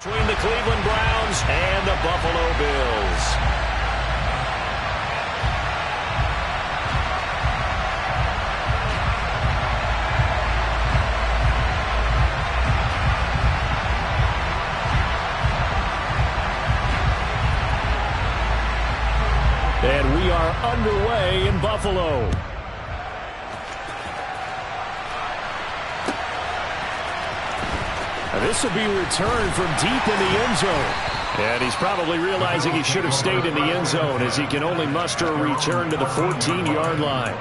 Between the Cleveland Browns and the Buffalo Bills. And we are underway in Buffalo. This will be returned from deep in the end zone. And he's probably realizing he should have stayed in the end zone as he can only muster a return to the 14-yard line.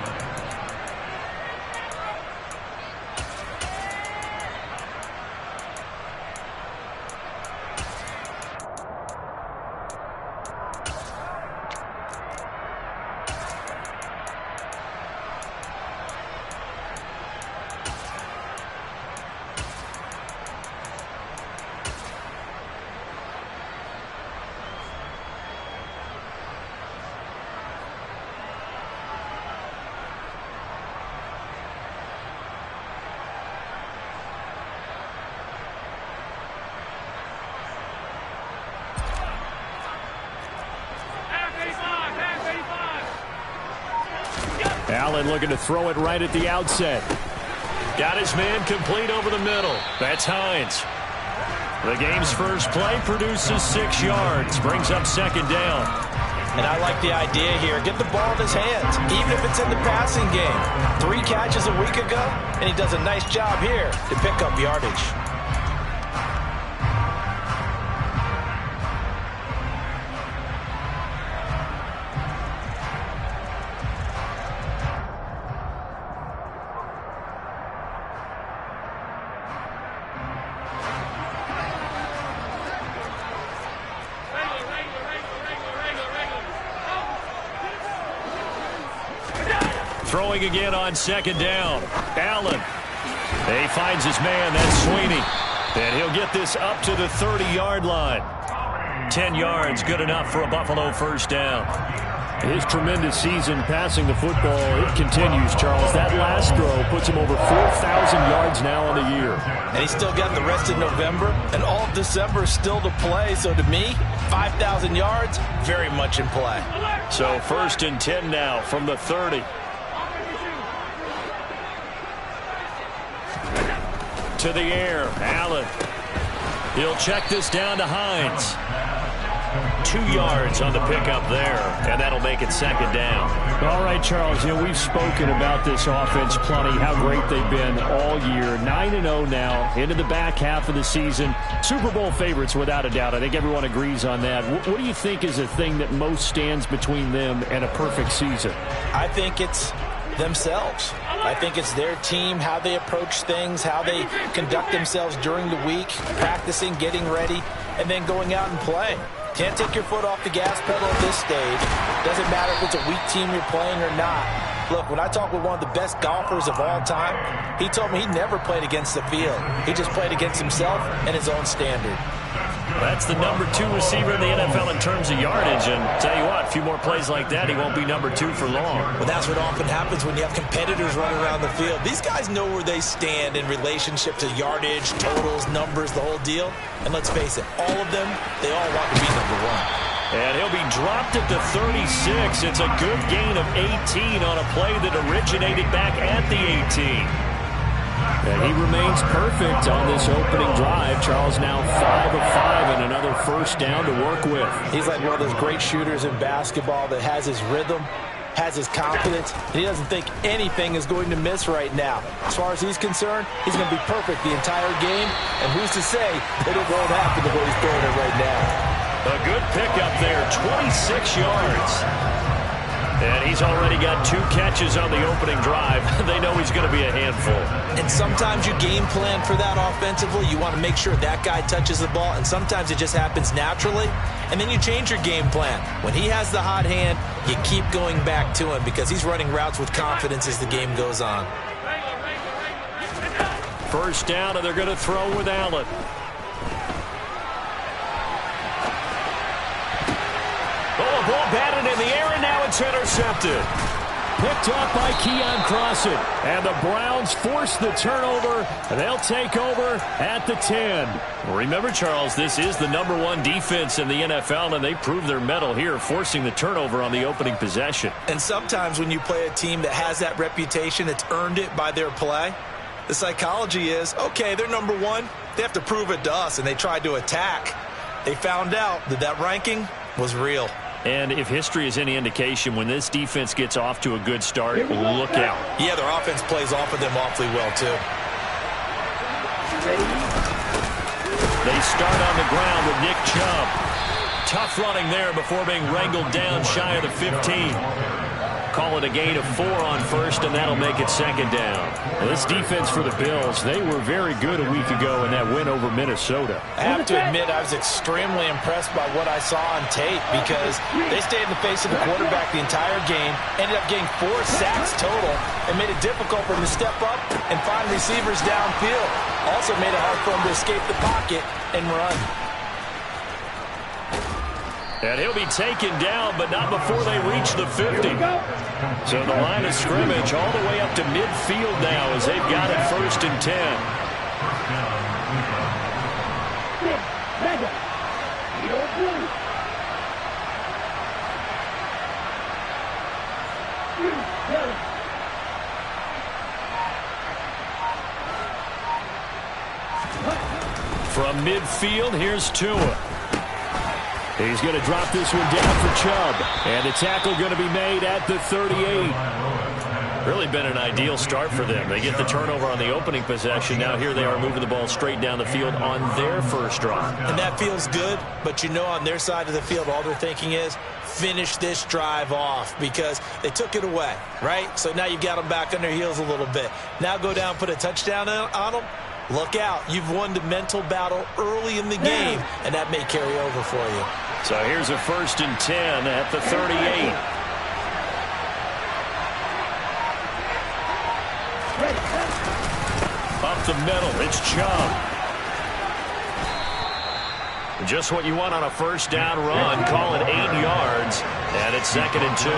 Allen looking to throw it right at the outset. Got his man complete over the middle. That's Hines. The game's first play produces 6 yards. Brings up second down. And I like the idea here. Get the ball in his hands, even if it's in the passing game. 3 catches a week ago, and he does a nice job here to pick up yardage. Throwing again on second down. Allen. He finds his man. That's Sweeney. And he'll get this up to the 30-yard line. 10 yards, good enough for a Buffalo first down. His tremendous season passing the football, it continues, Charles. That last throw puts him over 4,000 yards now on the year. And he's still got the rest of November, and all of December is still to play. So to me, 5,000 yards, very much in play. So 1st and 10 now from the 30. To the air, Allen. He'll check this down to Hines. 2 yards on the pickup there, and that'll make it second down. All right, Charles, we've spoken about this offense plenty, how great they've been all year. 9-0 now, into the back half of the season. Super Bowl favorites, without a doubt. I think everyone agrees on that. What do you think is the thing that most stands between them and a perfect season? I think it's themselves. I think it's their team, how they approach things, how they conduct themselves during the week, practicing, getting ready, and then going out and playing. Can't take your foot off the gas pedal at this stage. Doesn't matter if it's a weak team you're playing or not. Look, when I talk with one of the best golfers of all time, he told me he never played against the field. He just played against himself and his own standard. That's the number 2 receiver in the NFL in terms of yardage. And tell you what, a few more plays like that, he won't be number 2 for long. Well, that's what often happens when you have competitors running around the field. These guys know where they stand in relationship to yardage, totals, numbers, the whole deal. And let's face it, all of them, they all want to be number 1. And he'll be dropped at the 36. It's a good gain of 18 on a play that originated back at the 18. And he remains perfect on this opening drive. Charles now 5 of 5 and another first down to work with. He's like one of those great shooters in basketball that has his rhythm, has his confidence, and he doesn't think anything is going to miss right now. As far as he's concerned, he's going to be perfect the entire game, and who's to say that it won't happen the way he's throwing it right now. A good pickup there, 26 yards. And he's already got 2 catches on the opening drive. They know he's going to be a handful. And sometimes you game plan for that offensively. You want to make sure that guy touches the ball, and sometimes it just happens naturally. And then you change your game plan. When he has the hot hand, you keep going back to him because he's running routes with confidence as the game goes on. First down, and they're going to throw with Allen. Oh, a ball batted in the air, and now it's intercepted. picked off by Keion Crossen. And the Browns force the turnover, and they'll take over at the 10. Remember, Charles, this is the #1 defense in the NFL, and they prove their mettle here, forcing the turnover on the opening possession. And sometimes when you play a team that has that reputation, that's earned it by their play, the psychology is, okay, they're #1. They have to prove it to us, and they tried to attack. They found out that that ranking was real. And if history is any indication, when this defense gets off to a good start, look out. Yeah, their offense plays off of them awfully well, too. They start on the ground with Nick Chubb. Tough running there before being wrangled down shy of the 15. Call it a gain of 4 on first, and that'll make it 2nd down. Well, this defense for the Bills, they were very good a week ago in that win over Minnesota. I have to admit I was extremely impressed by what I saw on tape because they stayed in the face of the quarterback the entire game, ended up getting 4 sacks total, and made it difficult for him to step up and find receivers downfield. Also made it hard for him to escape the pocket and run. And he'll be taken down, but not before they reach the 50. So the line of scrimmage all the way up to midfield now as they've got it 1st and 10. From midfield, here's Tua. He's going to drop this one down for Chubb. And the tackle going to be made at the 38. Really been an ideal start for them. They get the turnover on the opening possession. Now here they are moving the ball straight down the field on their first drive. And that feels good, but you know on their side of the field all they're thinking is finish this drive off because they took it away, right? So now you've got them back on their heels a little bit. Now go down, put a touchdown on them. Look out. You've won the mental battle early in the game, and that may carry over for you. So here's a 1st and 10 at the 38. Up the middle, it's Chubb. Just what you want on a 1st down run. Call it 8 yards, and it's 2nd and 2.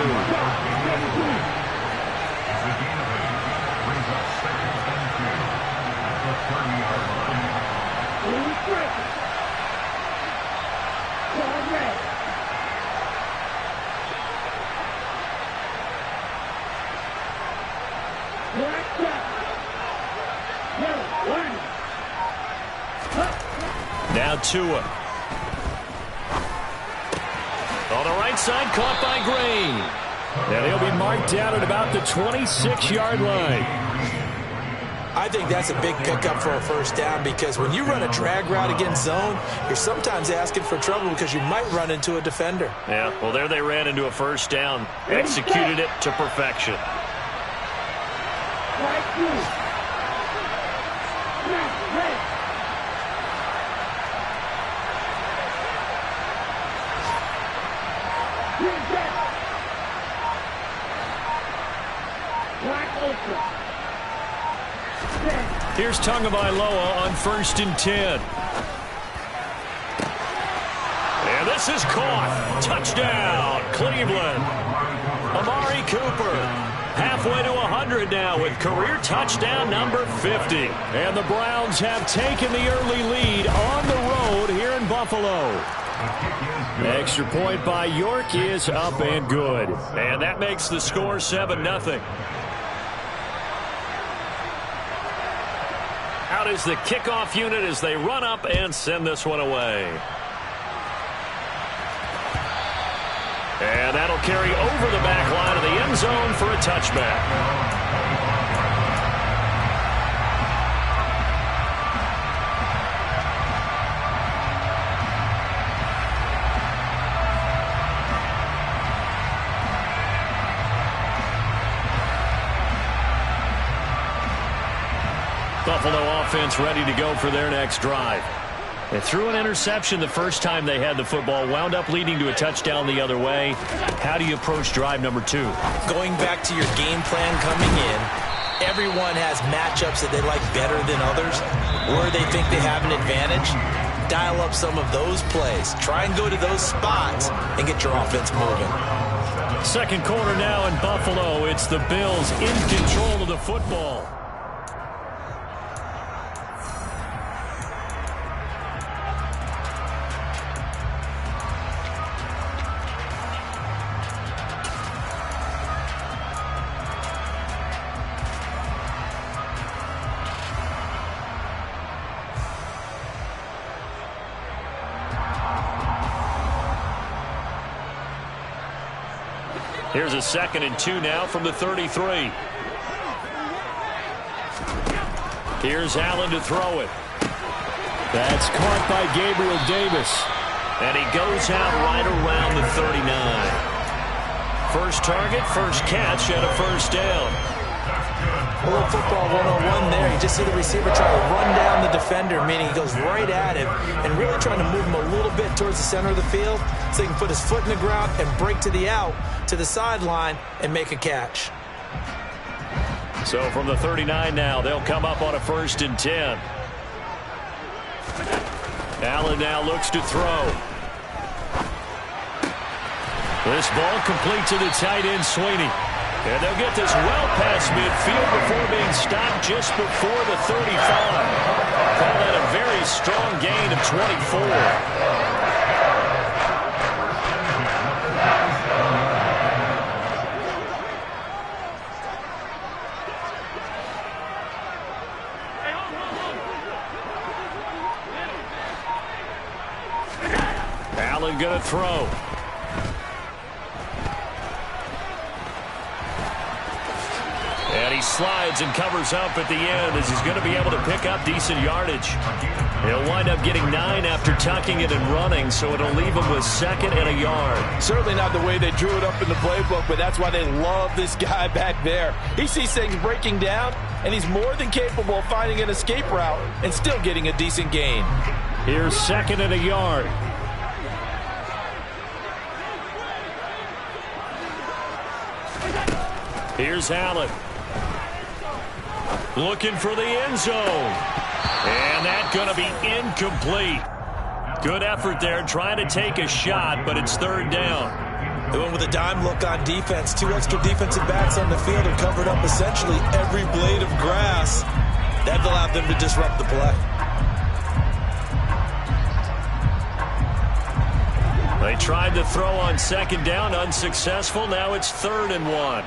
Now Tua. On the right side, caught by Green. And he'll be marked down at about the 26-yard line. I think that's a big pickup for a 1st down because when you run a drag route against zone, you're sometimes asking for trouble because you might run into a defender. Yeah, well, there they ran into a 1st down. Executed it to perfection. Here's Tagovailoa on 1st and 10. And this is caught. Touchdown, Cleveland. Amari Cooper halfway to 100 now with career touchdown number 50. And the Browns have taken the early lead on the road here in Buffalo. Extra point by York is up and good. And that makes the score 7-0. Out is the kickoff unit as they run up and send this one away. And that'll carry over the back line of the end zone for a touchback. Buffalo offense ready to go for their next drive. They threw an interception the first time they had the football, wound up leading to a touchdown the other way. How do you approach drive number 2? Going back to your game plan coming in, everyone has matchups that they like better than others, where they think they have an advantage. Dial up some of those plays. Try and go to those spots and get your offense moving. Second quarter now in Buffalo. It's the Bills in control of the football. Here's a 2nd and 2 now from the 33. Here's Allen to throw it. That's caught by Gabriel Davis. And he goes out right around the 39. First target, first catch, and a first down. A little football 101 there. You just see the receiver try to run down the defender, meaning he goes right at him and really trying to move him a little bit towards the center of the field so he can put his foot in the ground and break to the out, to the sideline, and make a catch. So from the 39 now, they'll come up on a 1st and 10. Allen now looks to throw. This ball complete to the tight end, Sweeney. And they'll get this well past midfield before being stopped just before the 35. Call that a very strong gain of 24. Allen going to throw. And he slides and covers up at the end as he's going to be able to pick up decent yardage. He'll wind up getting 9 after tucking it and running, so it'll leave him with 2nd and a yard. Certainly not the way they drew it up in the playbook, but that's why they love this guy back there. He sees things breaking down, and he's more than capable of finding an escape route and still getting a decent gain. Here's 2nd and a yard. Here's Allen. Looking for the end zone. And that's going to be incomplete. Good effort there trying to take a shot, but it's 3rd down. They went with a dime look on defense. 2 extra defensive backs on the field and covered up essentially every blade of grass. That allowed them to disrupt the play. They tried to throw on 2nd down, unsuccessful. Now it's 3rd and 1.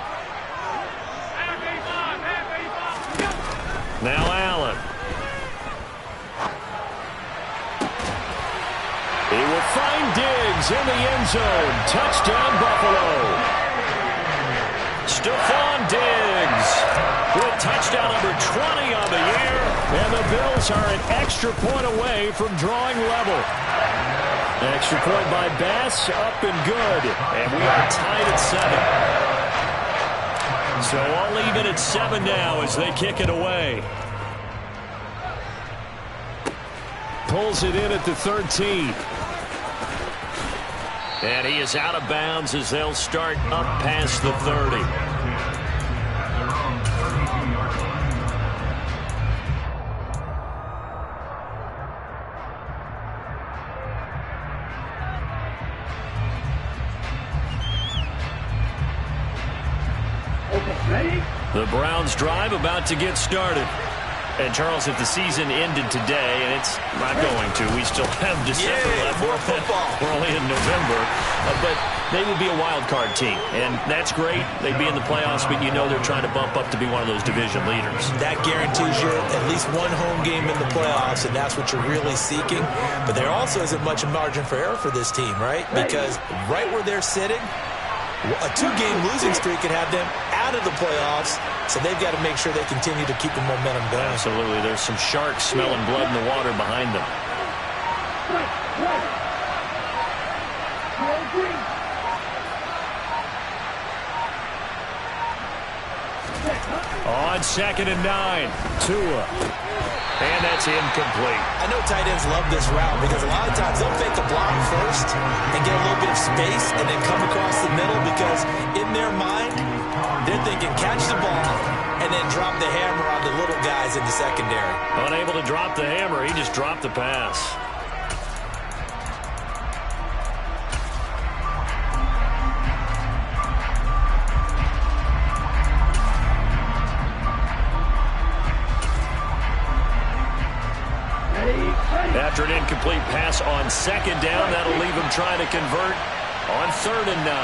Now Allen. He will find Diggs in the end zone. Touchdown, Buffalo. Stephon Diggs with touchdown number 20 on the year. And the Bills are an extra point away from drawing level. Extra point by Bass, up and good. And we are tied at 7. So all even at 7 now as they kick it away. Pulls it in at the 13. And he is out of bounds as they'll start up past the 30. The Browns drive about to get started. And, Charles, if the season ended today, and it's not going to, we still have December left. More football. We're only in November. But they would be a wild card team. And that's great. They'd be in the playoffs, but you know they're trying to bump up to be one of those division leaders. That guarantees you at least one home game in the playoffs, and that's what you're really seeking. But there also isn't much margin for error for this team, right? Because right where they're sitting, a 2-game losing streak could have them out of the playoffs, so they've got to make sure they continue to keep the momentum going. Absolutely. There's some sharks smelling blood in the water behind them. On 2nd and 9, Tua. And that's incomplete. I know tight ends love this route because a lot of times they'll fake a block first and get a little bit of space and then come across the middle because in their mind, they're thinking catch the ball and then drop the hammer on the little guys in the secondary. Unable to drop the hammer, he just dropped the pass. After an incomplete pass on second down, that'll leave him trying to convert on 3rd and 9.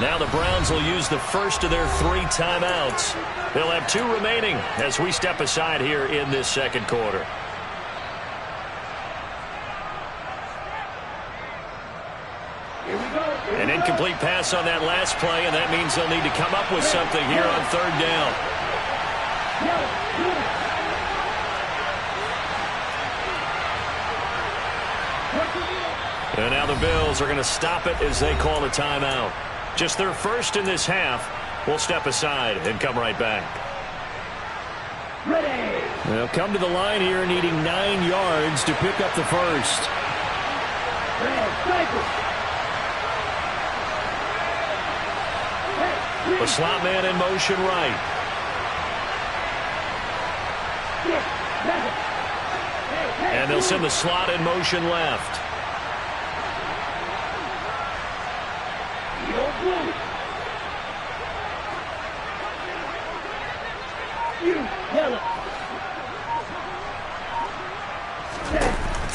Now the Browns will use the first of their 3 timeouts. They'll have 2 remaining as we step aside here in this second quarter. An incomplete pass on that last play, and that means they'll need to come up with something here on 3rd down. And now the Bills are going to stop it as they call a timeout. Just their first in this half. We'll step aside and come right back. They'll come to the line here needing 9 yards to pick up the first. The slot man in motion right. And they'll send the slot in motion left.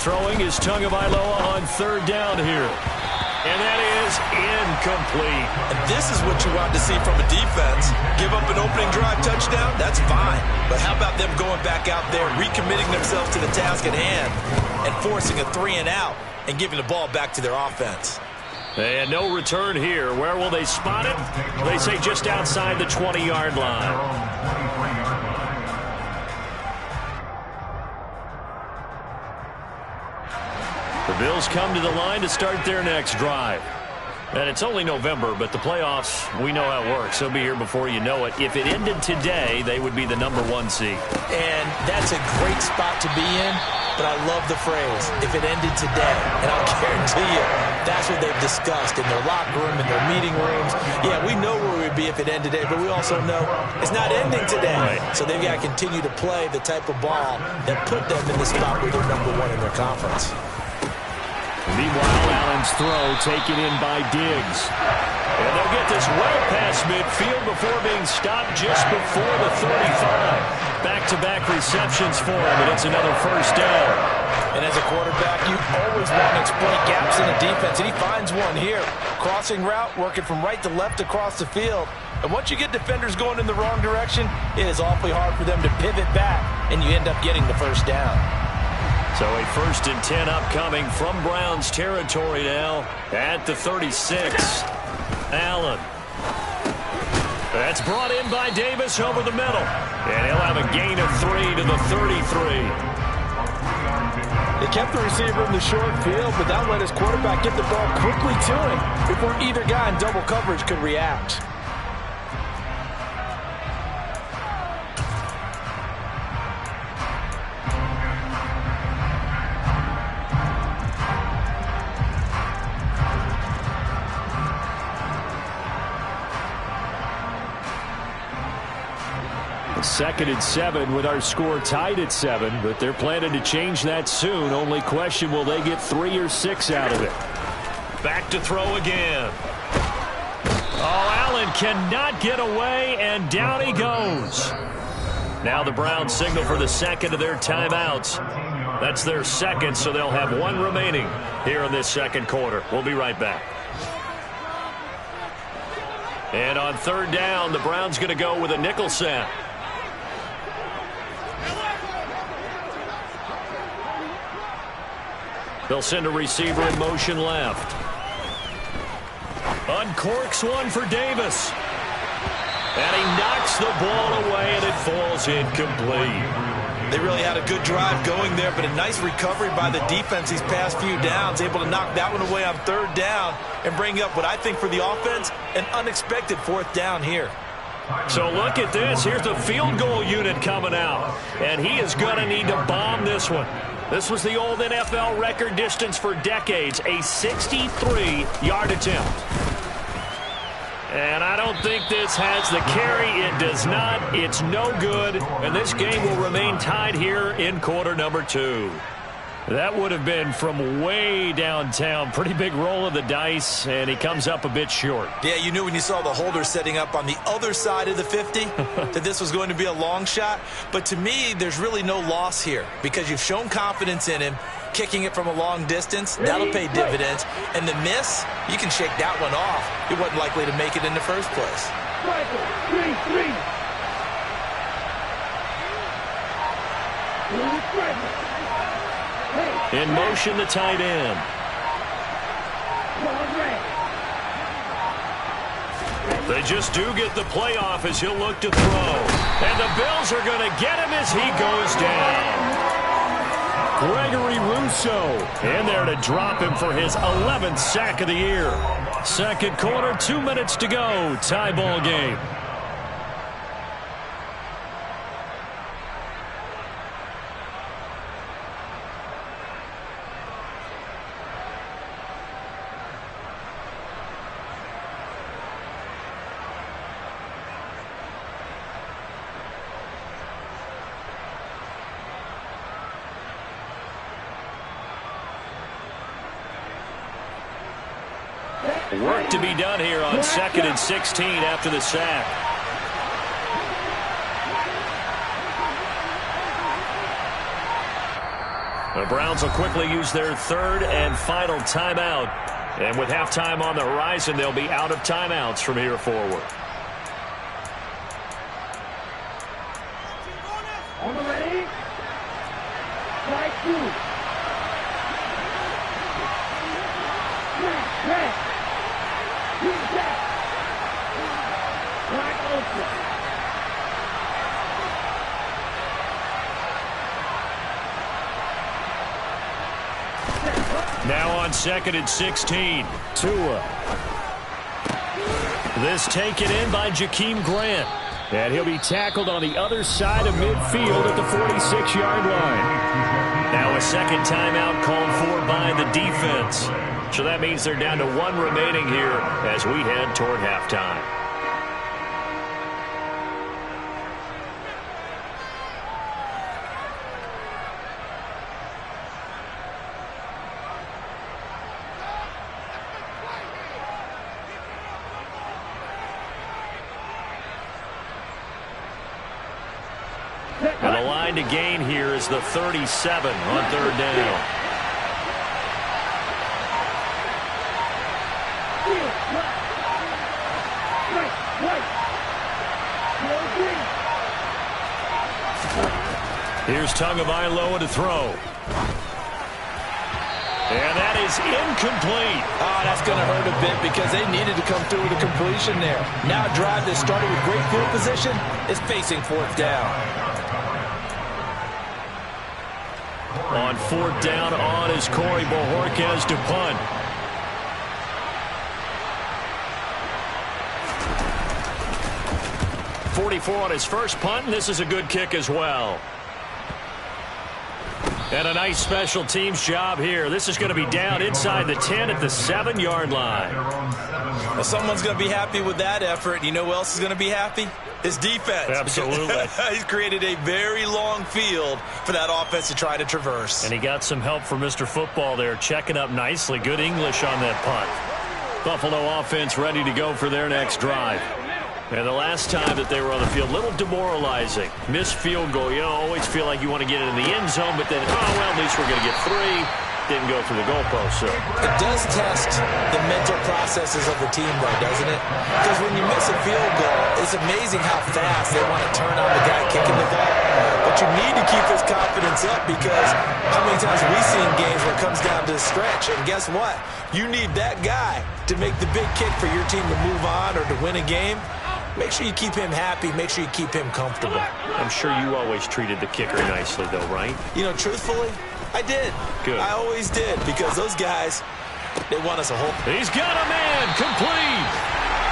Throwing is Tagovailoa on 3rd down here. And that is incomplete. And this is what you want to see from a defense. Give up an opening drive touchdown, that's fine. But how about them going back out there, recommitting themselves to the task at hand, and forcing a 3 and out, and giving the ball back to their offense. And no return here. Where will they spot it? They say just outside the 20-yard line. The Bills come to the line to start their next drive. And it's only November, but the playoffs, we know how it works. They'll be here before you know it. If it ended today, they would be the #1 seed. And that's a great spot to be in, but I love the phrase, if it ended today. And I'll guarantee you, that's what they've discussed in their locker room, in their meeting rooms. Yeah, we know where we'd be if it ended today, but we also know it's not ending today. Right. So they've got to continue to play the type of ball that put them in the spot where they're #1 in their conference. Meanwhile, Allen's throw taken in by Diggs. And they'll get this well past midfield before being stopped just before the 35. Back-to-back receptions for him, and it's another first down. And as a quarterback, you always want to exploit gaps in the defense, and he finds one here. Crossing route, working from right to left across the field. And once you get defenders going in the wrong direction, it is awfully hard for them to pivot back, and you end up getting the first down. So a 1st and 10 upcoming from Browns territory now at the 36. Allen. That's brought in by Davis over the middle. And he'll have a gain of 3 to the 33. They kept the receiver in the short field, but that let his quarterback get the ball quickly to him before either guy in double coverage could react. Second and 7 with our score tied at 7, but they're planning to change that soon. Only question, will they get 3 or 6 out of it? Back to throw again. Oh, Allen cannot get away, and down he goes. Now the Browns signal for the second of their timeouts. That's their second, so they'll have 1 remaining here in this second quarter. We'll be right back. And on 3rd down, the Browns going to go with a nickel set. They'll send a receiver in motion left. Uncorks one for Davis. And he knocks the ball away, and it falls incomplete. They really had a good drive going there, but a nice recovery by the defense these past few downs, able to knock that one away on 3rd down and bring up what I think for the offense, an unexpected 4th down here. So look at this. Here's the field goal unit coming out, and he is going to need to bomb this one. This was the old NFL record distance for decades, a 63-yard attempt. And I don't think this has the carry. It does not. It's no good. And this game will remain tied here in quarter number 2. That would have been from way downtown. Pretty big roll of the dice, and he comes up a bit short. Yeah, you knew when you saw the holder setting up on the other side of the 50 that this was going to be a long shot. But to me, there's really no loss here because you've shown confidence in him. Kicking it from a long distance, that'll pay dividends. And the miss, you can shake that one off. He wasn't likely to make it in the first place. In motion, the tight end. They just do get the playoff as he'll look to throw. And the Bills are going to get him as he goes down. Gregory Rousseau in there to drop him for his 11th sack of the year. Second quarter, 2 minutes to go. Tie ball game. Work to be done here on 2nd and 16 after the sack. The Browns will quickly use their third and final timeout. And with halftime on the horizon, they'll be out of timeouts from here forward. On the ready? Strike two. Now on 2nd and 16. Tua. This taken in by Jakeem Grant. And he'll be tackled on the other side of midfield at the 46-yard line. Now a second timeout called for by the defense. So that means they're down to one remaining here as we head toward halftime. And the line to gain here is the 37 on third down. Here's Tagovailoa to throw. And that is incomplete. Oh, that's going to hurt a bit because they needed to come through with a completion there. Now a drive that started with great field position is facing fourth down. On fourth down on is Corey Bojorquez to punt. .44 on his first punt, and this is a good kick as well. And a nice special teams job here. This is going to be down inside the 10 at the 7-yard line. Well, someone's going to be happy with that effort. You know who else is going to be happy? His defense. Absolutely. He's created a very long field for that offense to try to traverse. And he got some help from Mr. Football there, checking up nicely. Good English on that punt. Buffalo offense ready to go for their next drive. And the last time that they were on the field, a little demoralizing. Missed field goal. You know, always feel like you want to get it in the end zone, but then, oh, well, at least we're going to get 3. Didn't go through the goalpost. So it does test the mental processes of the team, though, doesn't it? Because when you miss a field goal, it's amazing how fast they want to turn on the guy kicking the ball. But you need to keep his confidence up because how many times have we seen games where it comes down to the stretch? And guess what? You need that guy to make the big kick for your team to move on or to win a game. Make sure you keep him happy. Make sure you keep him comfortable. I'm sure you always treated the kicker nicely, though, right? You know, truthfully, I did. Good. I always did because those guys, they want us a whole. He's got a man complete.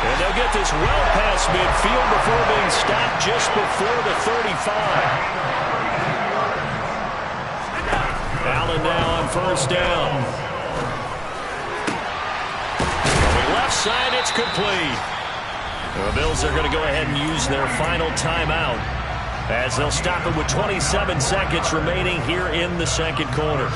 And they'll get this well past midfield before being stopped just before the 35. Allen now on first down. On the left side, it's complete. The Bills are going to go ahead and use their final timeout as they'll stop it with 27 seconds remaining here in the second quarter.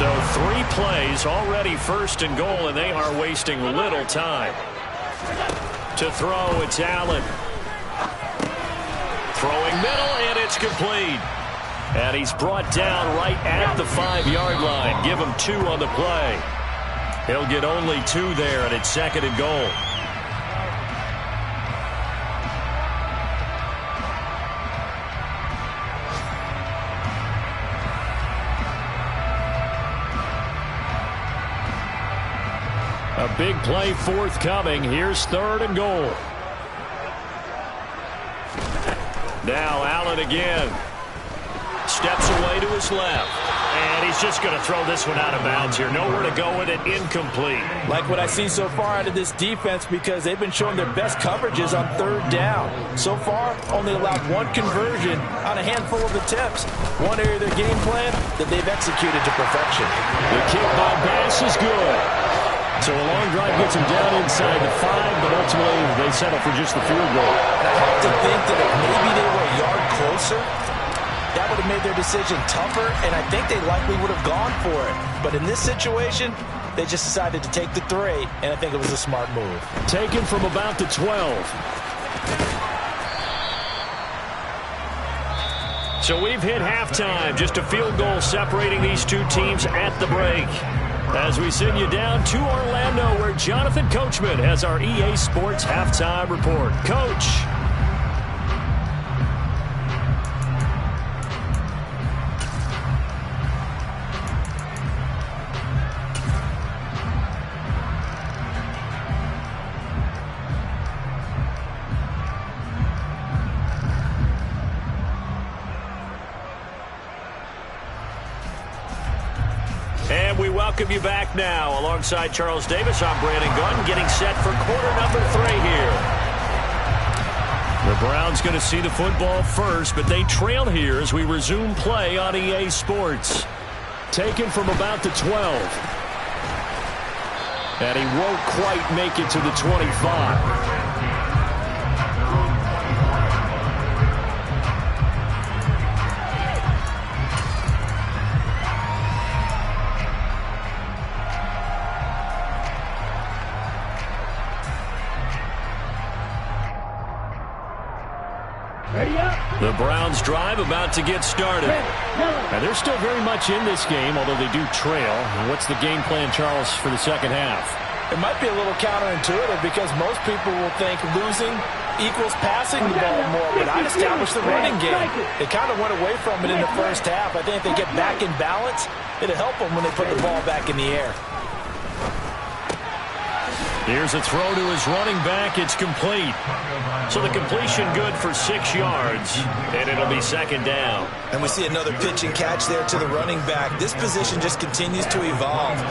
So 3 plays already first and goal, and they are wasting little time. To throw, it's Allen. Throwing middle, and it's complete. And he's brought down right at the 5-yard line. Give him 2 on the play. He'll get only 2 there, and it's second and goal. A big play forthcoming. Here's third and goal. Now Allen again. Steps away to his left. And he's just going to throw this one out of bounds here. Nowhere to go with it. Incomplete. Like what I see so far out of this defense, because they've been showing their best coverages on third down. So far, only allowed 1 conversion on a handful of attempts. One area of their game plan that they've executed to perfection. The kick by Bass is good. So a long drive gets him down inside the 5, but ultimately they settle for just the field goal. And I have to think that if maybe they were a yard closer, that would have made their decision tougher, and I think they likely would have gone for it. But in this situation, they just decided to take the 3, and I think it was a smart move. Taken from about the 12. So we've hit halftime. Just a field goal separating these 2 teams at the break. As we send you down to Orlando, where Jonathan Coachman has our EA Sports Halftime Report. Coach. And we welcome you back now. Alongside Charles Davis, I'm Brandon Gunn, getting set for quarter number 3 here. The Browns going to see the football first, but they trail here as we resume play on EA Sports. Taken from about the 12. And he won't quite make it to the 25. The Browns drive about to get started. Now they're still very much in this game, although they do trail. What's the game plan, Charles, for the second half? It might be a little counterintuitive because most people will think losing equals passing the ball more, but I'd establish the running game. They kind of went away from it in the first half. I think if they get back in balance, it'll help them when they put the ball back in the air. Here's a throw to his running back. It's complete. So the completion good for 6 yards, and it'll be second down. And we see another pitch and catch there to the running back. This position just continues to evolve.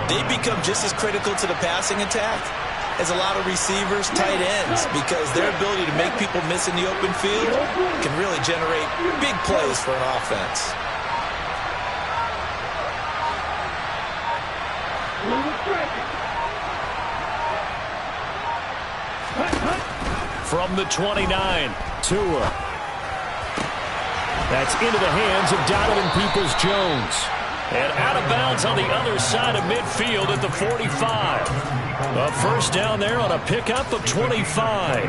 They become just as critical to the passing attack as a lot of receivers, tight ends, because their ability to make people miss in the open field can really generate big plays for an offense. From the 29, Tua. That's into the hands of Donovan Peoples-Jones. And out of bounds on the other side of midfield at the 45. A first down there on a pickup of 25.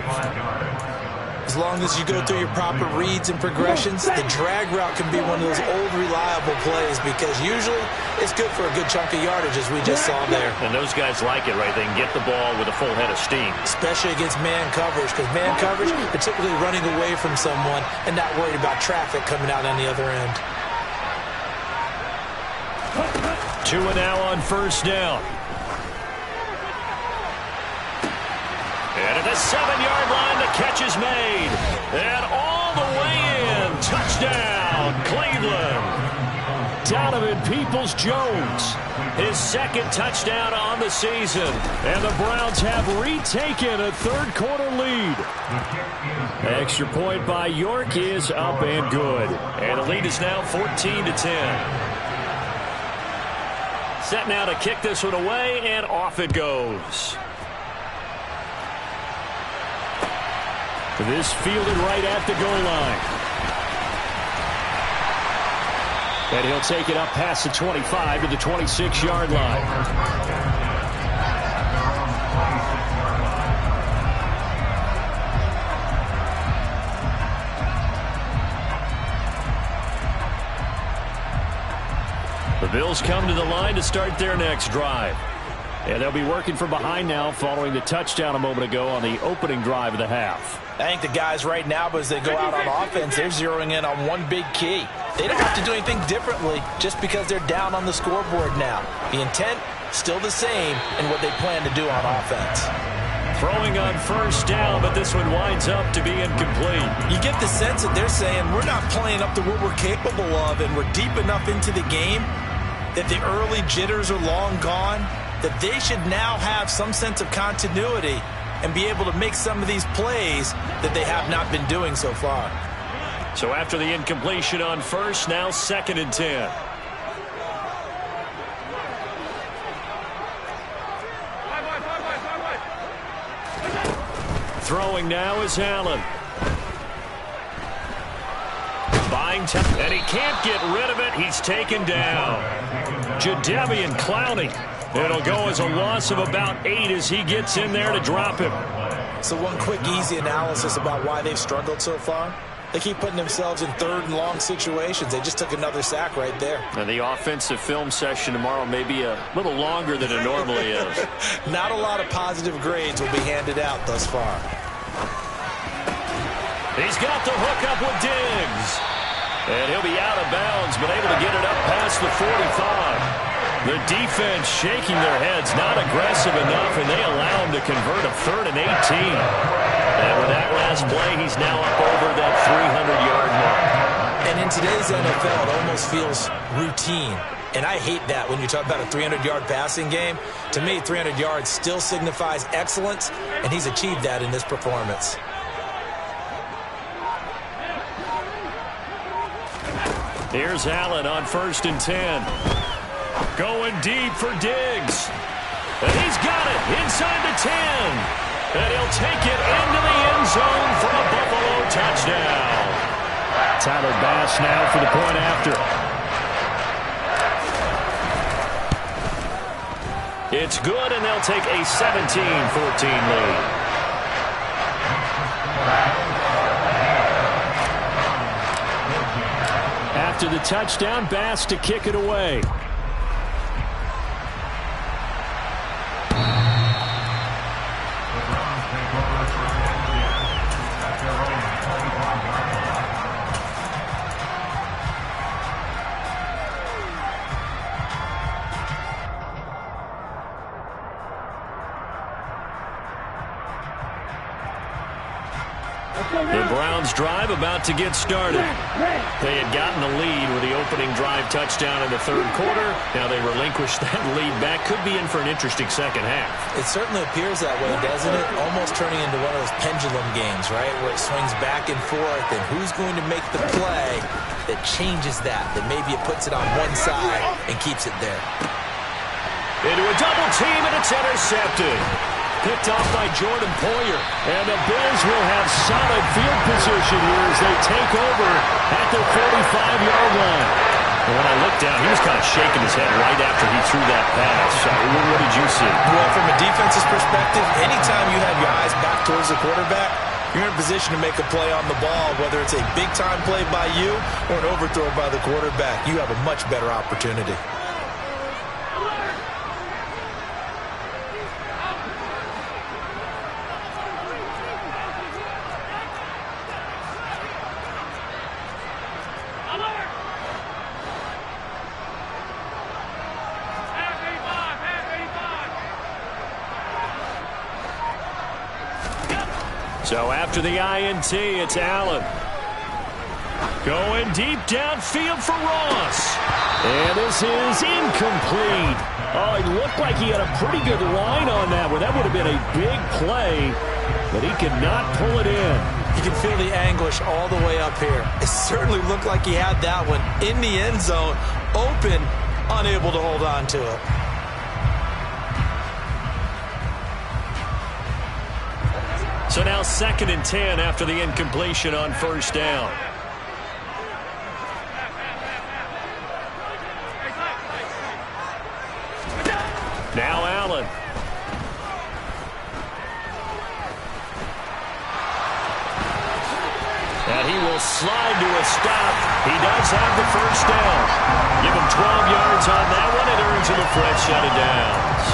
As long as you go through your proper reads and progressions, the drag route can be one of those old reliable plays because usually it's good for a good chunk of yardage, as we just saw there. And those guys like it, right? They can get the ball with a full head of steam. Especially against man coverage, because man coverage, they're typically running away from someone and not worried about traffic coming out on the other end. Tua now on first down. And at the 7-yard line, the catch is made. And all the way in. Touchdown, Cleveland. Donovan Peoples-Jones. His second touchdown on the season. And the Browns have retaken a third-quarter lead. Extra point by York is up and good. And the lead is now 14-10. Set now to kick this one away, and off it goes. This fielded right at the goal line. And he'll take it up past the 25 to the 26-yard line. The Bills come to the line to start their next drive. And they'll be working from behind now following the touchdown a moment ago on the opening drive of the half. I think the guys right now, as they go out on offense, they're zeroing in on one big key. They don't have to do anything differently just because they're down on the scoreboard now. The intent, still the same in what they plan to do on offense. Throwing on first down, but this one winds up to be incomplete. You get the sense that they're saying we're not playing up to what we're capable of, and we're deep enough into the game that the early jitters are long gone, that they should now have some sense of continuity and be able to make some of these plays that they have not been doing so far. So after the incompletion on first, now 2nd and 10. Throwing now is Allen. Buying time, and he can't get rid of it. He's taken down. Jadeveon Clowney. It'll go as a loss of about 8 as he gets in there to drop him. So one quick, easy analysis about why they've struggled so far. They keep putting themselves in 3rd and long situations. They just took another sack right there. And the offensive film session tomorrow may be a little longer than it normally is. Not a lot of positive grades will be handed out thus far. He's got the hook up with Diggs. And he'll be out of bounds, but able to get it up past the 45. The defense shaking their heads, not aggressive enough, and they allow him to convert a 3rd and 18. And with that last play, he's now up over that 300-yard mark. And in today's NFL, it almost feels routine. And I hate that when you talk about a 300-yard passing game. To me, 300 yards still signifies excellence, and he's achieved that in this performance. Here's Allen on 1st and 10. Going deep for Diggs. And he's got it inside the 10. And he'll take it into the end zone for a Buffalo touchdown. Tyler Bass now for the point after. It's good, and they'll take a 17-14 lead. After the touchdown, Bass to kick it away. The Browns drive about to get started. They had gotten the lead with the opening drive touchdown in the 3rd quarter. Now they relinquish that lead back. Could be in for an interesting second half. It certainly appears that way, doesn't it? Almost turning into one of those pendulum games, right? Where it swings back and forth, and who's going to make the play that changes that maybe it puts it on one side and keeps it there. Into a double team, and it's intercepted. Picked off by Jordan Poyer. And the Bills will have solid field position here as they take over at the 45-yard line. And when I looked down, he was kind of shaking his head right after he threw that pass. What did you see? Well, from a defense's perspective, anytime you have your eyes back towards the quarterback, you're in a position to make a play on the ball, whether it's a big-time play by you or an overthrow by the quarterback. You have a much better opportunity. So after the INT, it's Allen. Going deep downfield for Ross. And this is incomplete. Oh, it looked like he had a pretty good line on that one. That would have been a big play, but he could not pull it in. You can feel the anguish all the way up here. It certainly looked like he had that one in the end zone, open, unable to hold on to it. So now 2nd and 10 after the incompletion on 1st down. Now Allen. And he will slide to a stop. He does have the first down. Give him 12 yards on that one. It earns him a fresh set of downs.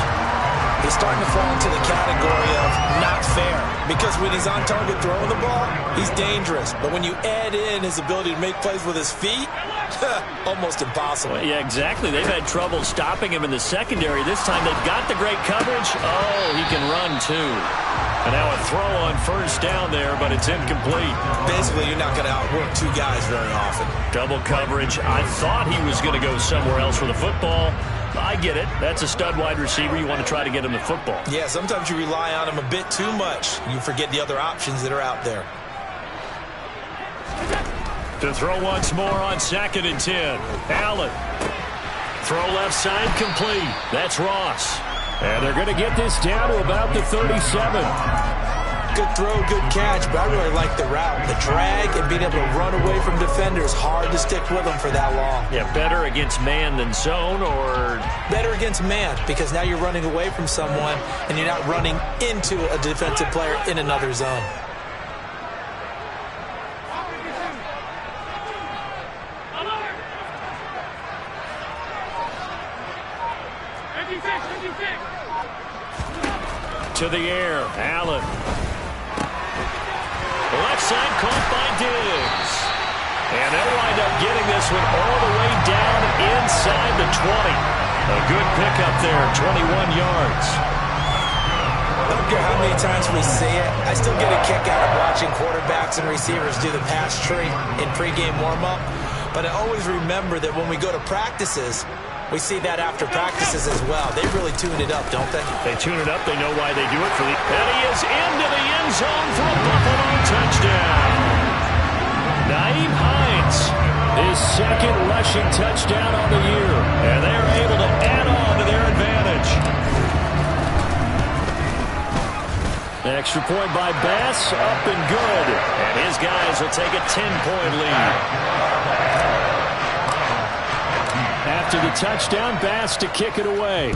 He's starting to fall into the category of not fair, because when he's on target throwing the ball, he's dangerous. But when you add in his ability to make plays with his feet, almost impossible. Yeah, exactly. They've had trouble stopping him in the secondary. This time they've got the great coverage. Oh, he can run too. And now a throw on first down there, but it's incomplete. Basically, you're not going to outwork two guys very often. Double coverage. I thought he was going to go somewhere else for the football. I get it. That's a stud wide receiver. You want to try to get him the football. Yeah, sometimes you rely on him a bit too much. You forget the other options that are out there. To throw once more on 2nd and 10. Allen. Throw left side complete. That's Ross. And they're going to get this down to about the 37. Good throw, good catch, but I really like the route. The drag and being able to run away from defenders, hard to stick with them for that long. Yeah, better against man than zone, or? Better against man, because now you're running away from someone and you're not running into a defensive player in another zone. To the air, Allen. Left side caught by Diggs. And they'll wind up getting this one all the way down inside the 20. A good pickup there, 21 yards. I don't care how many times we see it. I still get a kick out of watching quarterbacks and receivers do the pass tree in pregame warm-up. But I always remember that when we go to practices, we see that after practices as well. They really tune it up, don't they? They tune it up. They know why they do it. And he is into the end zone for a Buffalo touchdown. Nyheim Hines, his second rushing touchdown on the year. And they're able to add on to their advantage. Extra point by Bass, up and good. And his guys will take a 10-point lead. After the touchdown, Bass to kick it away.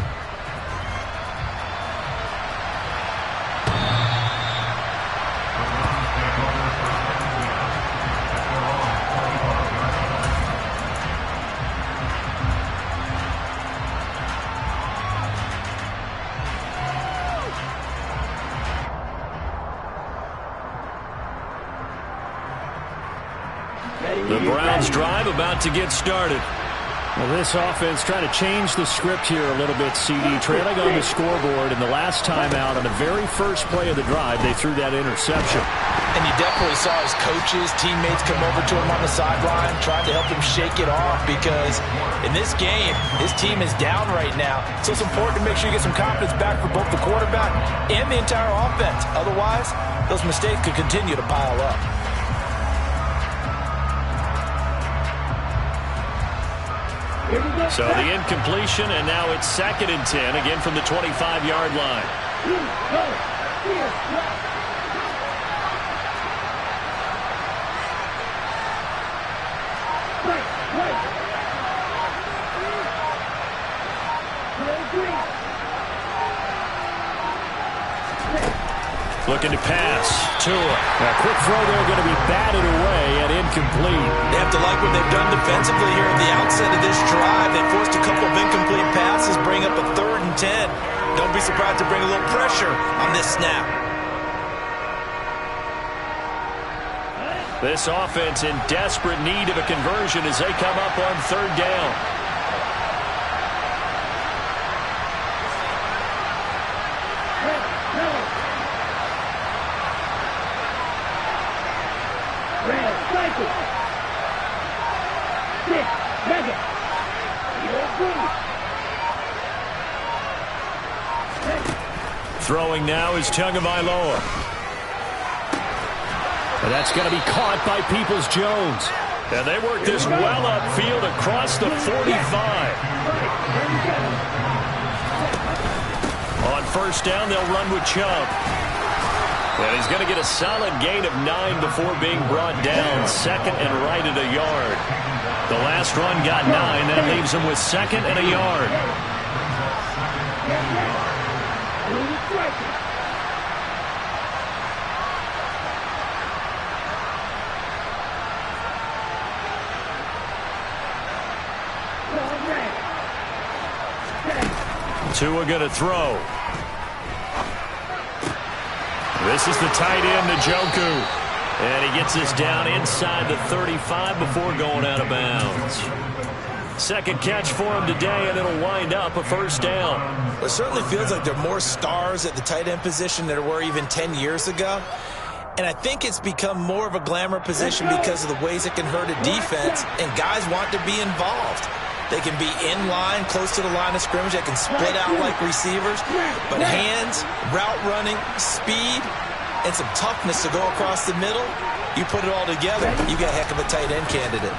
The Browns drive about to get started. Well, this offense trying to change the script here a little bit, CD. Trailing on the scoreboard, and the last time out on the very first play of the drive, they threw that interception. And you definitely saw his coaches, teammates come over to him on the sideline, trying to help him shake it off, because in this game, his team is down right now. So it's important to make sure you get some confidence back for both the quarterback and the entire offense. Otherwise, those mistakes could continue to pile up. So the incompletion, and now it's 2nd and 10, again from the 25-yard line. Looking to pass. Tua. A quick throw there going to be batted away and incomplete. They have to like what they've done defensively here at the outset of this drive. They forced a couple of incomplete passes, bring up a 3rd and 10. Don't be surprised to bring a little pressure on this snap. This offense in desperate need of a conversion as they come up on 3rd down. Throwing now is Tagovailoa. And that's going to be caught by Peoples-Jones. And they work this well upfield across the 45. On 1st down, they'll run with Chubb. And he's going to get a solid gain of 9 before being brought down. 2nd and right at a yard. The last run got 9. That leaves him with 2nd and a yard. Tua going to throw. This is the tight end, Njoku. And he gets this down inside the 35 before going out of bounds. Second catch for him today, and it'll wind up a first down. It certainly feels like there are more stars at the tight end position than there were even 10 years ago. And I think it's become more of a glamour position because of the ways it can hurt a defense, and guys want to be involved. They can be in line, close to the line of scrimmage. They can split out like receivers. But hands, route running, speed, and some toughness to go across the middle, you put it all together, you got a heck of a tight end candidate.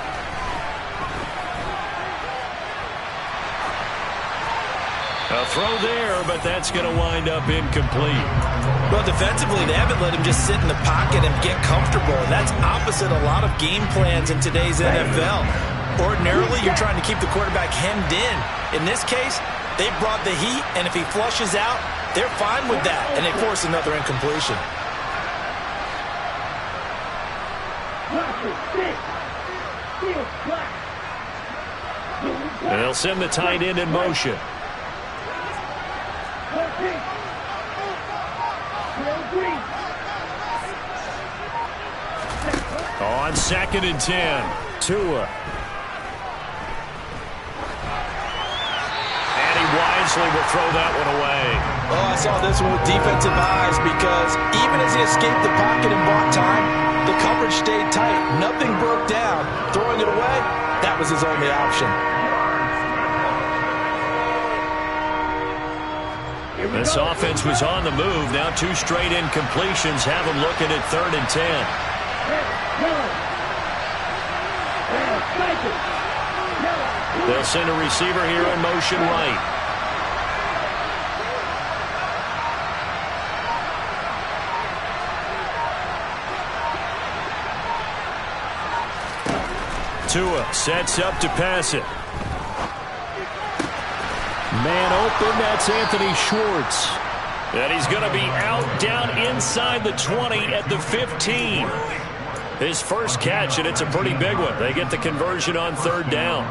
A throw there, but that's going to wind up incomplete. Well, defensively, they haven't let him just sit in the pocket and get comfortable. And that's opposite a lot of game plans in today's NFL. Ordinarily, you're trying to keep the quarterback hemmed in. In this case, they brought the heat, and if he flushes out, they're fine with that, and they force another incompletion. And they'll send the tight end in motion. On 2nd and 10, Tua. And he wisely will throw that one away. Oh, I saw this one with defensive eyes because even as he escaped the pocket and bought time, the coverage stayed tight. Nothing broke down. Throwing it away, that was his only option. This offense was on the move. Now 2 straight incompletions have them looking at 3rd and 10. They'll send a receiver here in motion right. Tua sets up to pass it. Man open, that's Anthony Schwartz. And he's going to be out down inside the 20 at the 15. His first catch, and it's a pretty big one. They get the conversion on 3rd down.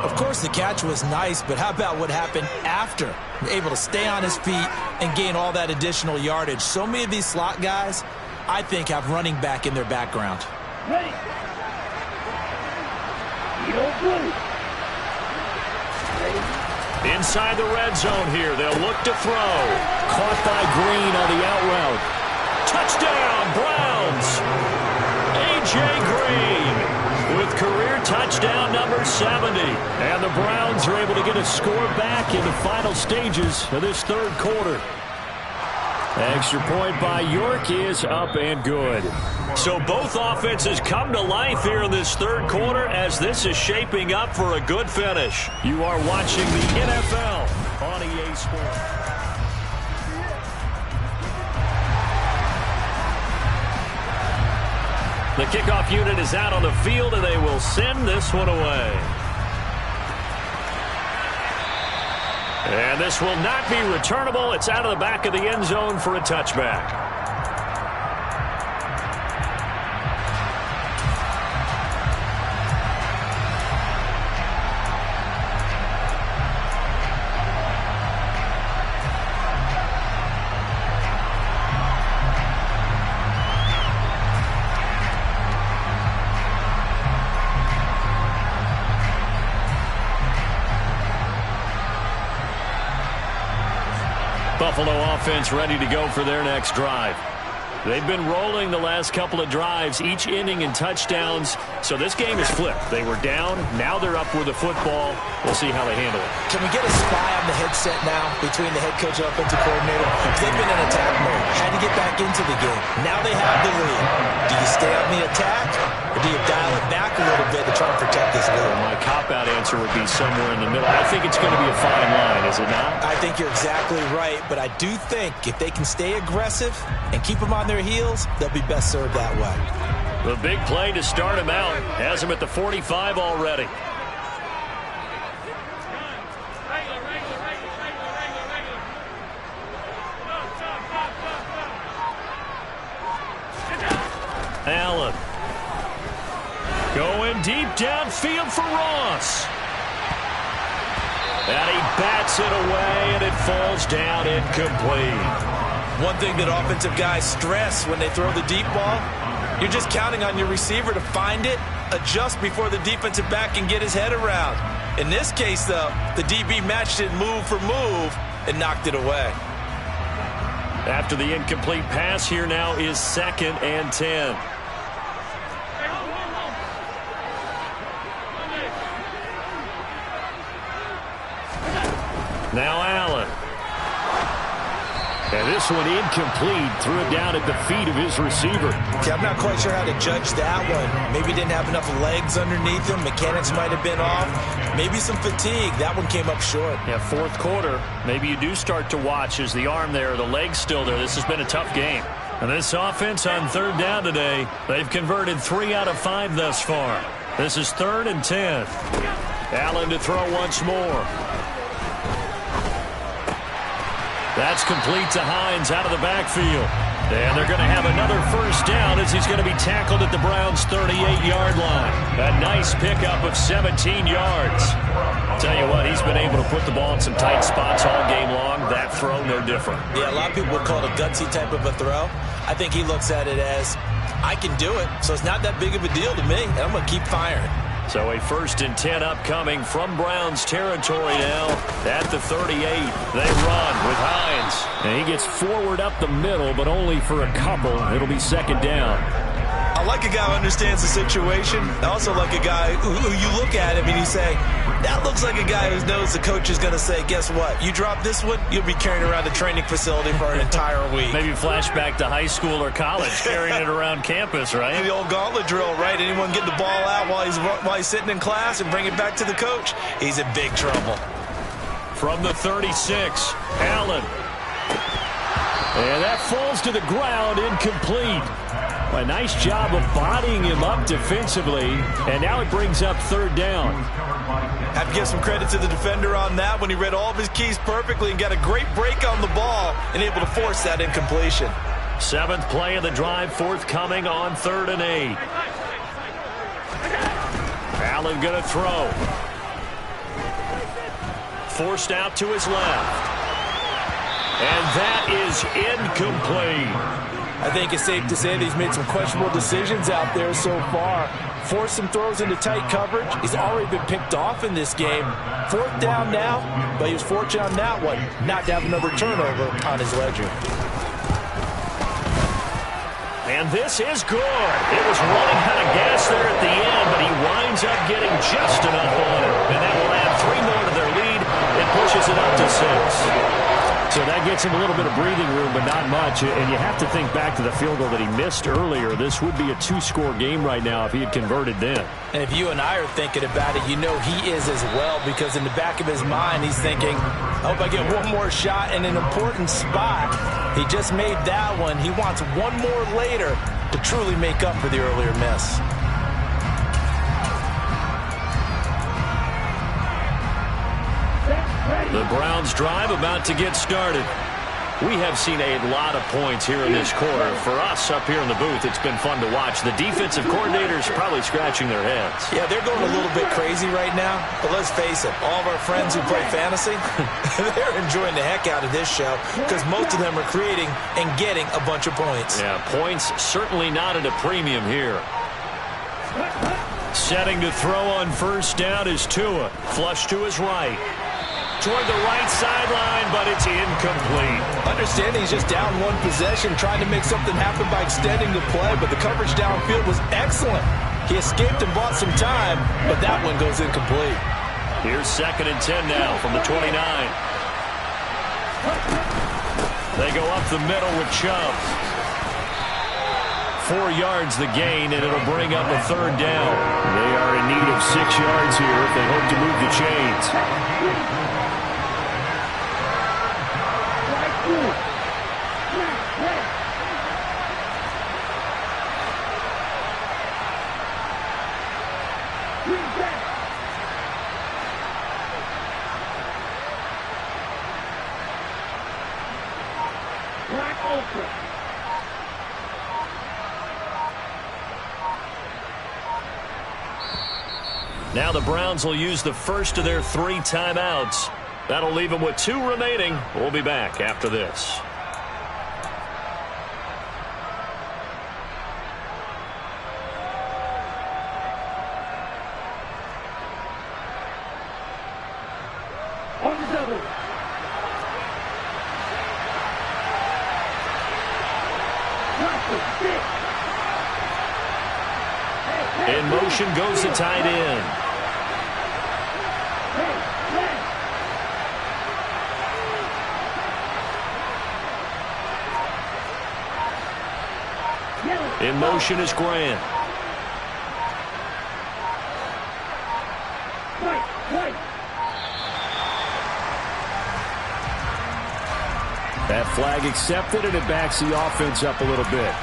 Of course, the catch was nice, but how about what happened after? Able to stay on his feet and gain all that additional yardage. So many of these slot guys, I think, have running back in their background. Ready. Inside the red zone here, they'll look to throw. Caught by Green on the out route. Touchdown, Browns! A.J. Green with career touchdown number 70. And the Browns are able to get a score back in the final stages of this 3rd quarter. Extra point by York is up and good. So both offenses come to life here in this 3rd quarter as this is shaping up for a good finish. You are watching the NFL on EA Sports. The kickoff unit is out on the field, and they will send this one away. And this will not be returnable. It's out of the back of the end zone for a touchback. Buffalo offense ready to go for their next drive. They've been rolling the last couple of drives, each inning in touchdowns. So this game is flipped. They were down. Now they're up with the football. We'll see how they handle it. Can we get a spy on the headset now between the head coach and offensive coordinator? They've been in attack mode. Had to get back into the game. Now they have the lead. Do you stay on the attack, or do you dial it back a little bit to try and protect this lead? My cop-out answer would be somewhere in the middle. I think it's going to be a fine line, is it not? I think you're exactly right, but I do think if they can stay aggressive and keep them on their heels, they'll be best served that way. The big play to start him out has him at the 45 already. deep downfield for Ross. And he bats it away, and it falls down incomplete. One thing that offensive guys stress when they throw the deep ball, you're just counting on your receiver to find it, adjust before the defensive back can get his head around. In this case, though, the DB matched it move for move and knocked it away. After the incomplete pass, here now is 2nd and 10. Now Allen. And this one incomplete. Threw it down at the feet of his receiver. Okay, I'm not quite sure how to judge that one. Maybe didn't have enough legs underneath him. Mechanics might have been off. Maybe some fatigue. That one came up short. Yeah, 4th quarter. Maybe you do start to watch as the arm there, the leg's still there. This has been a tough game. And this offense on 3rd down today, they've converted 3 out of 5 thus far. This is 3rd and 10. Allen to throw once more. That's complete to Hines out of the backfield. And they're going to have another 1st down as he's going to be tackled at the Browns' 38-yard line. A nice pickup of 17 yards. Tell you what, he's been able to put the ball in some tight spots all game long. That throw, no different. Yeah, a lot of people would call it a gutsy type of a throw. I think he looks at it as, I can do it, so it's not that big of a deal to me, and I'm going to keep firing. So a 1st and 10 upcoming from Browns territory now at the 38. They run with Hines. And he gets forward up the middle, but only for a couple. It'll be 2nd down. I like a guy who understands the situation. I also like a guy who you look at him and you say, that looks like a guy who knows the coach is going to say, guess what? You drop this one, you'll be carrying around the training facility for an entire week. Maybe flashback to high school or college, carrying it around campus, right? The old gauntlet drill, right? Anyone get the ball out while he's sitting in class and bring it back to the coach? He's in big trouble. From the 36, Allen. And that falls to the ground, incomplete. A nice job of bodying him up defensively, and now it brings up 3rd down. Have to give some credit to the defender on that when he read all of his keys perfectly and got a great break on the ball and able to force that incompletion. 7th play of the drive, forthcoming on 3rd and 8. Allen going to throw. Forced out to his left. And that is incomplete. I think it's safe to say that he's made some questionable decisions out there so far. Forced some throws into tight coverage. He's already been picked off in this game. 4th down now, but he was fortunate on that one not to have another turnover on his ledger. And this is good. It was running out of gas there at the end, but he winds up getting just enough on it. And that will add 3 more to their lead and pushes it up to 6. So that gets him a little bit of breathing room, but not much. And you have to think back to the field goal that he missed earlier. This would be a 2-score game right now if he had converted then. And if you and I are thinking about it, you know he is as well, because in the back of his mind, he's thinking, I hope I get one more shot in an important spot. He just made that one. He wants one more later to truly make up for the earlier miss. The Browns drive about to get started. We have seen a lot of points here in this quarter. For us up here in the booth, it's been fun to watch. The defensive coordinators probably scratching their heads. Yeah, they're going a little bit crazy right now. But let's face it, all of our friends who play fantasy, they're enjoying the heck out of this show because most of them are creating and getting a bunch of points. Yeah, points certainly not at a premium here. Setting to throw on 1st down is Tua. Flush to his right. Toward the right sideline, but it's incomplete. Understanding he's just down one possession, trying to make something happen by extending the play, but the coverage downfield was excellent. He escaped and bought some time, but that one goes incomplete. Here's 2nd and 10 now from the 29. They go up the middle with Chubb. 4 yards the gain, and it'll bring up a 3rd down. They are in need of 6 yards here if they hope to move the chains. Now the Browns will use the first of their 3 timeouts. That'll leave them with 2 remaining. We'll be back after this. On the double. In motion goes the tight end. In motion is Grant. That flag accepted, and it backs the offense up a little bit.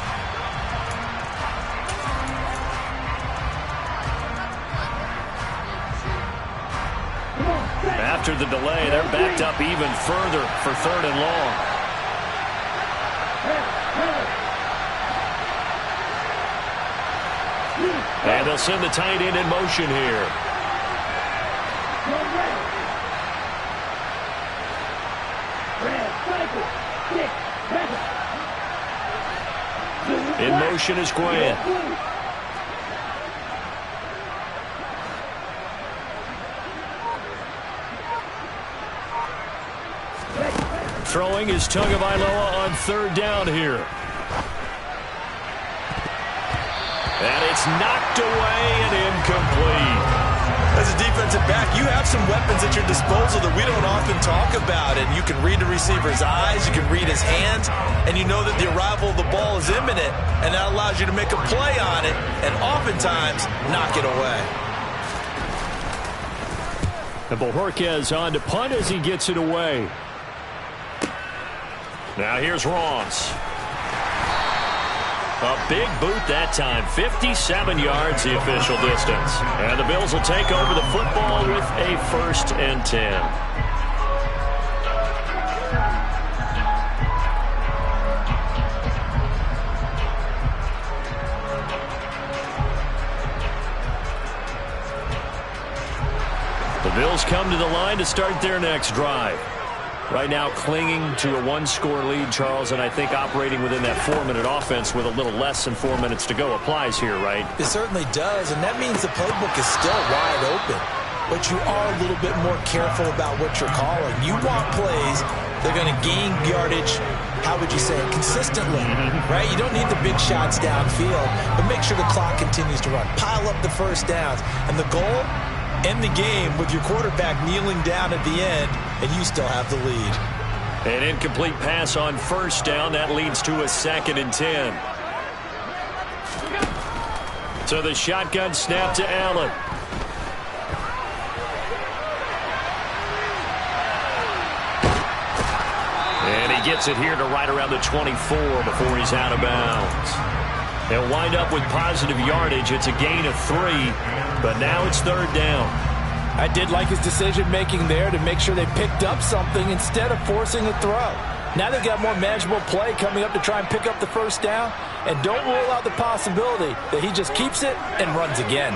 After the delay, they're backed up even further for 3rd and long. And they'll send the tight end in motion here. In motion is Grant. Throwing is Tagovailoa on 3rd down here. And it's knocked away and incomplete. As a defensive back, you have some weapons at your disposal that we don't often talk about. And you can read the receiver's eyes, you can read his hands, and you know that the arrival of the ball is imminent, and that allows you to make a play on it and oftentimes knock it away. And Bojorquez on to punt as he gets it away. Now here's Ross. A big boot that time. 57 yards the official distance. And the Bills will take over the football with a 1st and 10. The Bills come to the line to start their next drive. Right now clinging to a 1-score lead, Charles, and I think operating within that 4-minute offense with a little less than 4 minutes to go applies here, right? It certainly does, and that means the playbook is still wide open. But you are a little bit more careful about what you're calling. You want plays that are going to gain yardage, how would you say it, consistently, right? You don't need the big shots downfield, but make sure the clock continues to run. Pile up the first downs, and the goal, end the game with your quarterback kneeling down at the end, and you still have the lead. An incomplete pass on 1st down. That leads to a 2nd and 10. So the shotgun snap to Allen. And he gets it here to right around the 24 before he's out of bounds. They'll wind up with positive yardage. It's a gain of 3, but now it's 3rd down. I did like his decision-making there to make sure they picked up something instead of forcing a throw. Now they've got more manageable play coming up to try and pick up the 1st down, and don't rule out the possibility that he just keeps it and runs again.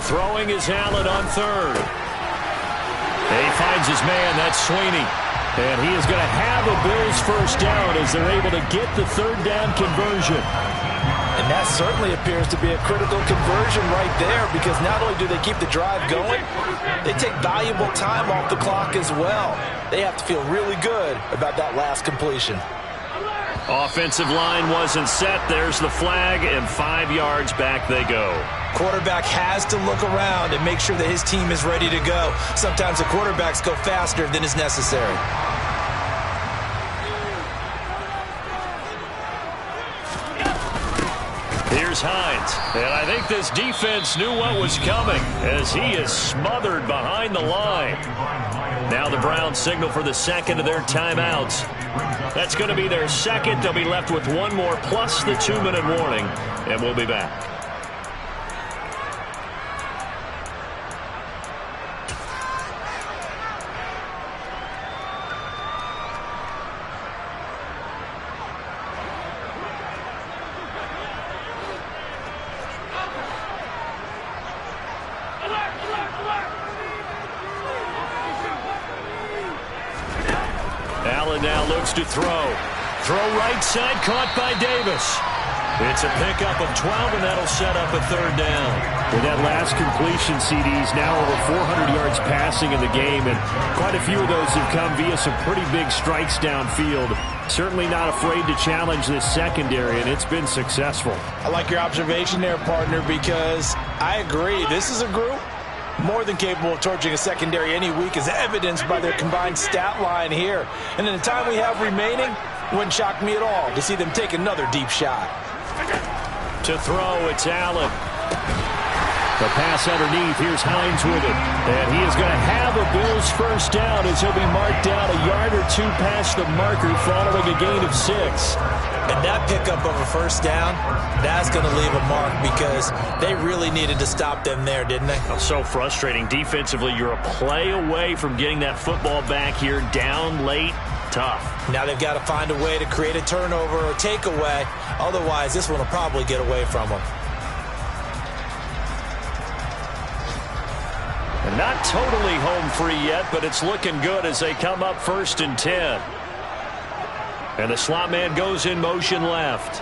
Throwing is Allen on 3rd. He finds his man. That's Sweeney. And he is going to have a Bills 1st down as they're able to get the 3rd down conversion. And that certainly appears to be a critical conversion right there, because not only do they keep the drive going, they take valuable time off the clock as well. They have to feel really good about that last completion. Offensive line wasn't set. There's the flag, and 5 yards back they go. Quarterback has to look around and make sure that his team is ready to go. Sometimes the quarterbacks go faster than is necessary. Here's Hines, and I think this defense knew what was coming as he is smothered behind the line. Now the Browns signal for the 2nd of their timeouts. That's going to be their 2nd. They'll be left with 1 more plus the 2-minute warning, and we'll be back. Allen now looks to throw. Throw right side, caught by Davis. It's a pickup of 12, and that'll set up a third down. With that last completion, CD's now over 400 yards passing in the game, and quite a few of those have come via some pretty big strikes downfield. Certainly not afraid to challenge this secondary, and it's been successful. I like your observation there, partner, because I agree. This is a group more than capable of torching a secondary any week, as evidenced by their combined stat line here. And in the time we have remaining, it wouldn't shock me at all to see them take another deep shot. To throw, it's Allen. The pass underneath. Here's Hines with it. And he is going to have a Bills first down as he'll be marked down a yard or two past the marker following a gain of 6. And that pickup of a first down, that's going to leave a mark because they really needed to stop them there, didn't they? So frustrating. Defensively, you're a play away from getting that football back here down late. Tough. Now they've got to find a way to create a turnover or takeaway. Otherwise, this one will probably get away from them. And not totally home free yet, but it's looking good as they come up 1st and 10. And the slot man goes in motion left.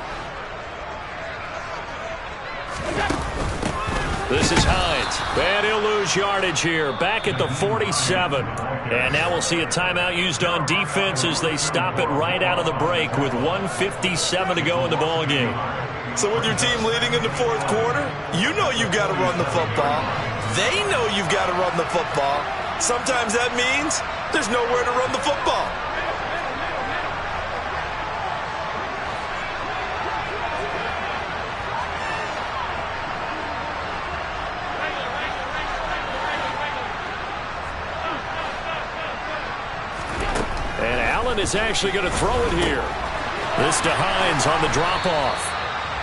This is Hines. And he'll lose yardage here. Back at the 47. And now we'll see a timeout used on defense as they stop it right out of the break with 1:57 to go in the ballgame. So with your team leading in the 4th quarter, you know you've got to run the football. They know you've got to run the football. Sometimes that means there's nowhere to run the football. And Allen is actually going to throw it here. This to Hines on the drop-off.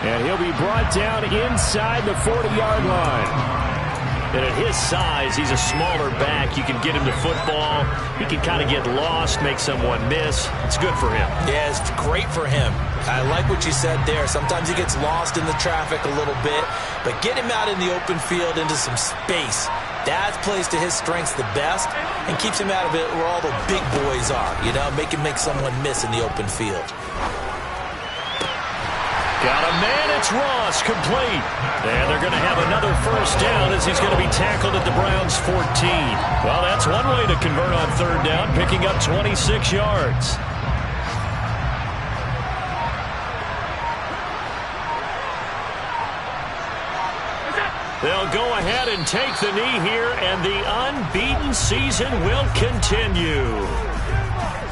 And he'll be brought down inside the 40-yard line. And at his size, he's a smaller back. You can get him to football. He can kind of get lost, make someone miss. It's good for him. Yeah, it's great for him. I like what you said there. Sometimes he gets lost in the traffic a little bit, but get him out in the open field into some space. That plays to his strengths the best and keeps him out of it where all the big boys are, you know, make someone miss in the open field. Got a man, it's Ross, complete. And they're going to have another first down as he's going to be tackled at the Browns' 14. Well, that's one way to convert on 3rd down, picking up 26 yards. They'll go ahead and take the knee here, and the unbeaten season will continue.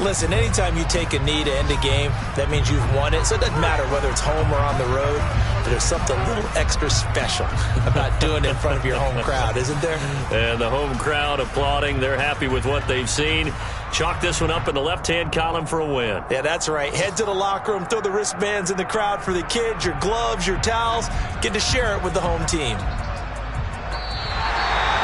Listen, anytime you take a knee to end a game, that means you've won it. So it doesn't matter whether it's home or on the road. There's something a little extra special about doing it in front of your home crowd, isn't there? And the home crowd applauding. They're happy with what they've seen. Chalk this one up in the left-hand column for a win. Yeah, that's right. Head to the locker room, throw the wristbands in the crowd for the kids, your gloves, your towels. Get to share it with the home team.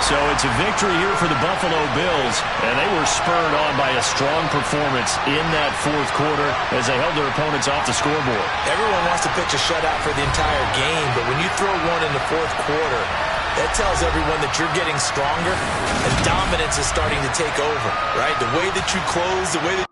So it's a victory here for the Buffalo Bills, and they were spurred on by a strong performance in that 4th quarter as they held their opponents off the scoreboard. Everyone wants to pitch a shutout for the entire game, but when you throw one in the 4th quarter, that tells everyone that you're getting stronger and dominance is starting to take over, right? The way that you close, the way that